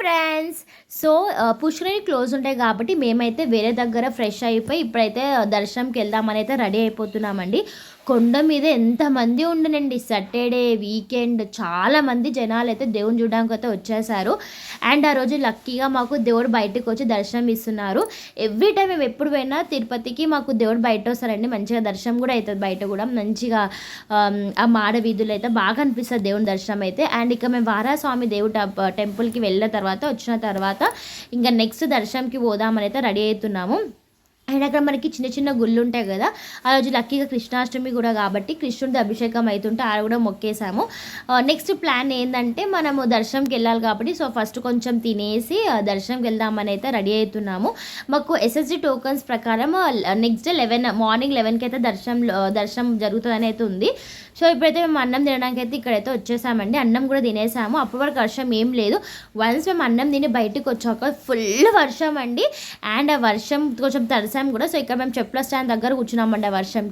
Friends. So పుష్కరిణి close ఉంటాయి కాబట్టి మేమైతే వేరే దగ్గర ఫ్రెష్ అయిపోయి ఇప్పుడైతే దర్శనంకి వెళ్దామని అయితే రెడీ అయిపోతున్నామండి. కొండ మీద ఎంతమంది ఉండనండి, సాటర్డే వీకెండ్ చాలామంది జనాలు అయితే దేవుని చూడడానికి అయితే వచ్చేసారు. అండ్ ఆ రోజు లక్కీగా మాకు దేవుడు బయటకు వచ్చి దర్శనం ఇస్తున్నారు. ఎవ్రీ టైం మేము ఎప్పుడు పోయినా తిరుపతికి మాకు దేవుడు బయట వస్తారండి, మంచిగా దర్శనం కూడా అవుతుంది. బయట కూడా మంచిగా ఆ మాడ వీధులు అయితే బాగా అనిపిస్తుంది దేవుని దర్శనం అయితే. అండ్ ఇక మేము వారాస్వామి దేవుడు టెంపుల్కి వెళ్ళిన తర్వాత వచ్చిన తర్వాత ఇంకా నెక్స్ట్ దర్శనంకి పోదామని అయితే రెడీ అవుతున్నాము. అండ్ అక్కడ మనకి చిన్న చిన్న గుళ్ళు ఉంటాయి కదా, ఆ రోజు లక్కీగా కృష్ణాష్టమి కూడా కాబట్టి కృష్ణుడిది అభిషేకం అవుతుంటే ఆడ కూడా మొక్కేసాము. నెక్స్ట్ ప్లాన్ ఏంటంటే మనము దర్శనంకి వెళ్ళాలి కాబట్టి సో ఫస్ట్ కొంచెం తినేసి దర్శనంకి వెళ్దామని అయితే రెడీ అవుతున్నాము. మాకు ఎస్ఎస్డి టోకన్స్ ప్రకారం నెక్స్ట్ డే మార్నింగ్ 11కి అయితే దర్శనం జరుగుతుందని అయితే ఉంది. సో ఇప్పుడైతే మేము అన్నం తినడానికి అయితే ఇక్కడైతే వచ్చేసామండి. అన్నం కూడా తినేసాము. అప్పటి వరకు వర్షం ఏం లేదు. వన్స్ మేము అన్నం తిని బయటకు వచ్చాక ఫుల్ వర్షం అండి. అండ్ ఆ వర్షం కొంచెం తడిసాము కూడా. సో ఇక్కడ మేము చెప్పుల స్టాండ్ దగ్గర కూర్చున్నామండి ఆ వర్షం.